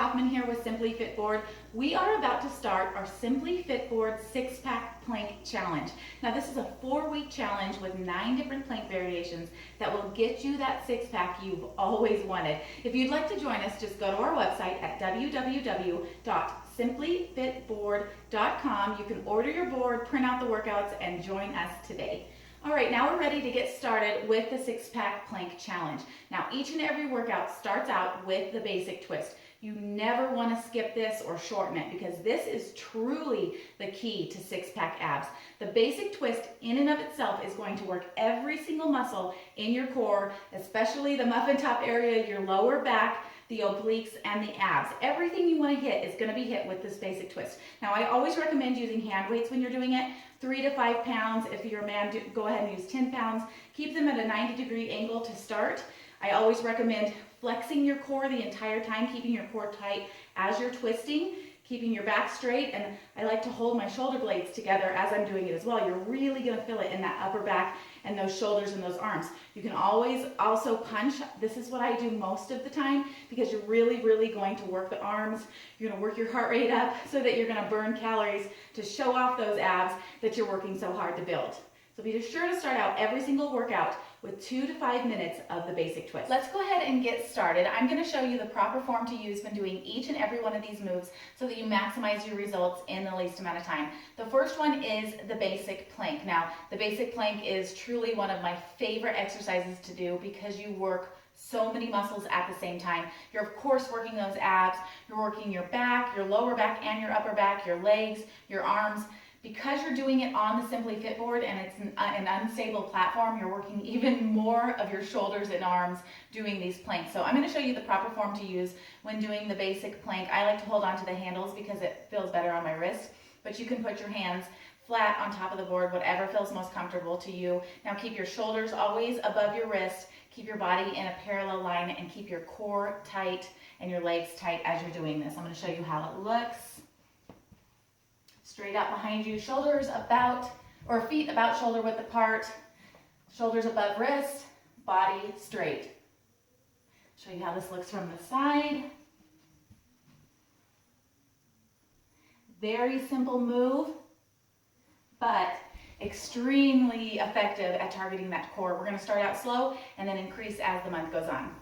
Hoffman here with Simply Fit Board. We are about to start our Simply Fit Board 6-pack plank challenge. Now this is a 4-week challenge with 9 different plank variations that will get you that 6-pack you've always wanted. If you'd like to join us, just go to our website at www.simplyfitboard.com. You can order your board, print out the workouts, and join us today. All right, now we're ready to get started with the 6-pack plank challenge. Now each and every workout starts out with the basic twist. You never want to skip this or shorten it because this is truly the key to 6-pack abs. The basic twist in and of itself is going to work every single muscle in your core, especially the muffin top area, your lower back, the obliques, and the abs. Everything you want to hit is going to be hit with this basic twist. Now I always recommend using hand weights when you're doing it, 3 to 5 pounds. If you're a man, go ahead and use 10 pounds. Keep them at a 90-degree angle to start. I always recommend flexing your core the entire time, keeping your core tight as you're twisting, keeping your back straight, and I like to hold my shoulder blades together as I'm doing it as well. You're really going to feel it in that upper back and those shoulders and those arms. You can always also punch. This is what I do most of the time because you're really going to work the arms. You're going to work your heart rate up so that you're going to burn calories to show off those abs that you're working so hard to build. So be sure to start out every single workout with 2 to 5 minutes of the basic twist. Let's go ahead and get started. I'm going to show you the proper form to use when doing each and every one of these moves so that you maximize your results in the least amount of time. The first one is the basic plank. Now, the basic plank is truly one of my favorite exercises to do because you work so many muscles at the same time. You're of course working those abs, you're working your back, your lower back and your upper back, your legs, your arms. Because you're doing it on the Simply Fit board and it's an unstable platform, you're working even more of your shoulders and arms doing these planks. So I'm going to show you the proper form to use when doing the basic plank. I like to hold on to the handles because it feels better on my wrist, but you can put your hands flat on top of the board, whatever feels most comfortable to you. Now keep your shoulders always above your wrist, keep your body in a parallel line, and keep your core tight and your legs tight as you're doing this. I'm going to show you how it looks. Straight out behind you, shoulders about, or feet about shoulder width apart, shoulders above wrist, body straight. Show you how this looks from the side. Very simple move, but extremely effective at targeting that core. We're going to start out slow and then increase as the month goes on.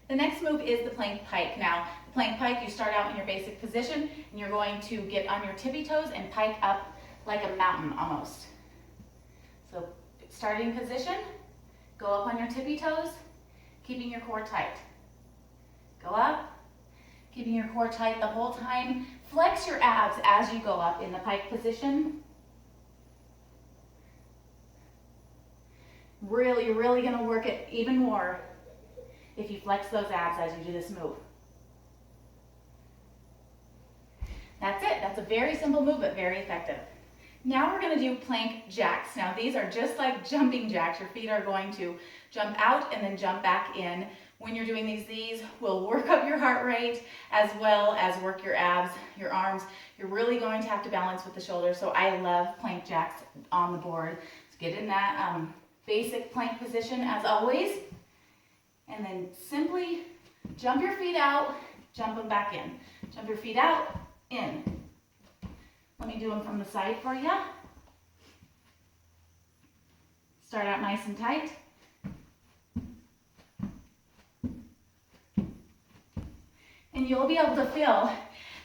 The next move is the plank pike. Now, the plank pike, you start out in your basic position and you're going to get on your tippy toes and pike up like a mountain almost. So starting position, go up on your tippy toes, keeping your core tight. Go up, keeping your core tight the whole time. Flex your abs as you go up in the pike position. You're really gonna work it even more if you flex those abs as you do this move. That's it. That's a very simple move, but very effective. Now we're going to do plank jacks. Now these are just like jumping jacks. Your feet are going to jump out and then jump back in. When you're doing these will work up your heart rate as well as work your abs, your arms. You're really going to have to balance with the shoulders. So I love plank jacks on the board. So get in that basic plank position as always. And then simply jump your feet out, jump them back in. Jump your feet out, in. Let me do them from the side for you. Start out nice and tight. And you'll be able to feel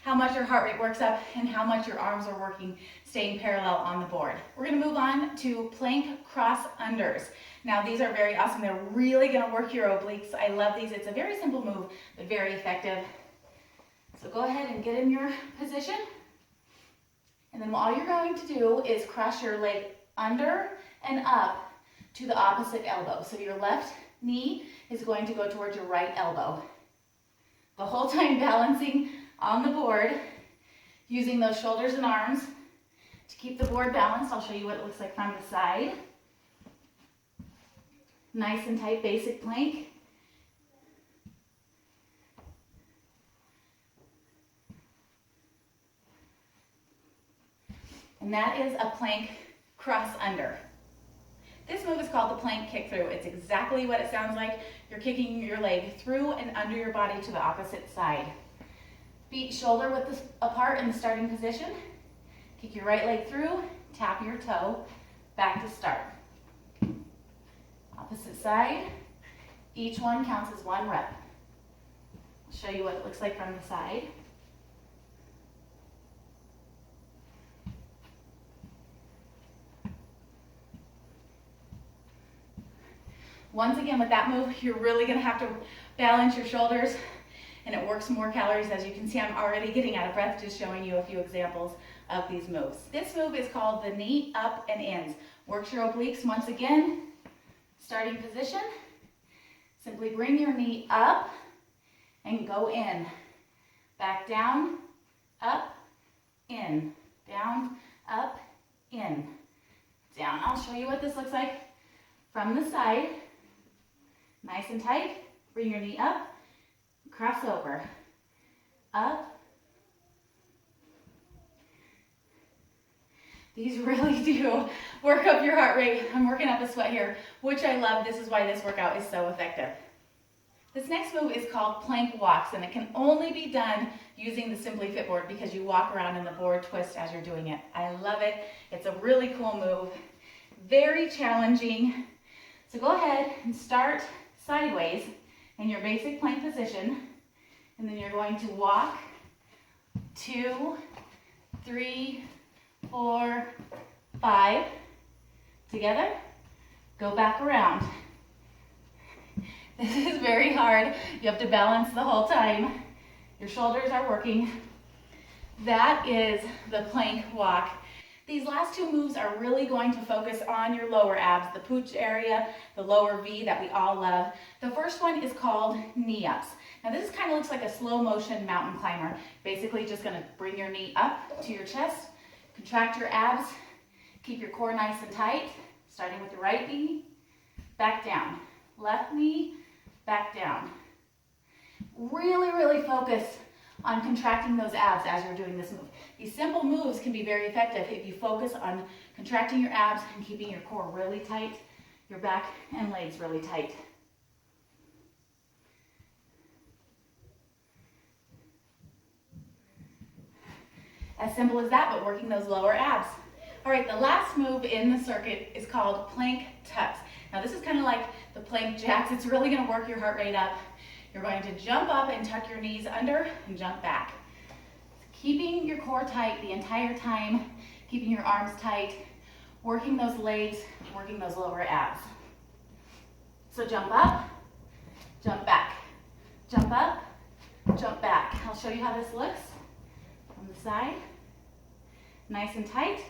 how much your heart rate works up and how much your arms are working, staying parallel on the board. We're going to move on to plank cross unders. Now these are very awesome. They're really going to work your obliques. I love these. It's a very simple move, but very effective. So go ahead and get in your position. And then all you're going to do is cross your leg under and up to the opposite elbow. So your left knee is going to go towards your right elbow. The whole time balancing on the board, using those shoulders and arms to keep the board balanced. I'll show you what it looks like from the side. Nice and tight basic plank. And that is a plank cross under. This move is called the plank kick through. It's exactly what it sounds like. You're kicking your leg through and under your body to the opposite side. Feet shoulder width apart in the starting position. Kick your right leg through, tap your toe, back to start. Opposite side. Each one counts as 1 rep. I'll show you what it looks like from the side. Once again, with that move, you're really gonna have to balance your shoulders, and it works more calories. As you can see, I'm already getting out of breath just showing you a few examples of these moves. This move is called the knee up and ins. Works your obliques once again. Starting position. Simply bring your knee up and go in. Back down, up, in. Down, up, in. Down. I'll show you what this looks like from the side. Nice and tight. Bring your knee up, cross over, up. These really do work up your heart rate. I'm working up a sweat here, which I love. This is why this workout is so effective. This next move is called plank walks, and it can only be done using the Simply Fit board because you walk around in the board twist as you're doing it. I love it. It's a really cool move. Very challenging. So go ahead and start sideways in your basic plank position, and then you're going to walk 2, 3, 4, 5, together, go back around. This is very hard. You have to balance the whole time. Your shoulders are working. That is the plank walk. These last 2 moves are really going to focus on your lower abs, the pooch area, the lower V that we all love. The first one is called knee ups. Now this kind of looks like a slow motion mountain climber. Basically just gonna bring your knee up to your chest, contract your abs, keep your core nice and tight, starting with the right knee, back down. Left knee, back down. Really, really focus on contracting those abs as you're doing this move. These simple moves can be very effective if you focus on contracting your abs and keeping your core really tight, your back and legs really tight. As simple as that, but working those lower abs. All right, the last move in the circuit is called plank tucks. Now this is kind of like the plank jacks. It's really gonna work your heart rate up. You're going to jump up and tuck your knees under and jump back. Keeping your core tight the entire time, keeping your arms tight, working those legs, working those lower abs. So jump up, jump back, jump up, jump back. I'll show you how this looks on the side. Nice and tight.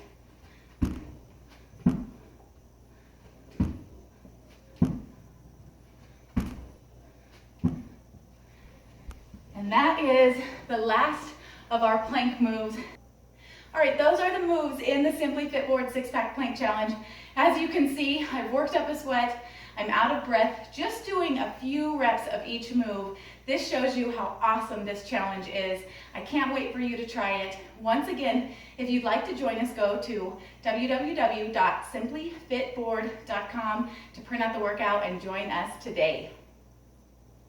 And that is the last of our plank moves. All right, those are the moves in the Simply Fit Board 6-Pack Plank Challenge. As you can see, I've worked up a sweat. I'm out of breath just doing a few reps of each move. This shows you how awesome this challenge is. I can't wait for you to try it. Once again, if you'd like to join us, go to www.simplyfitboard.com to print out the workout and join us today.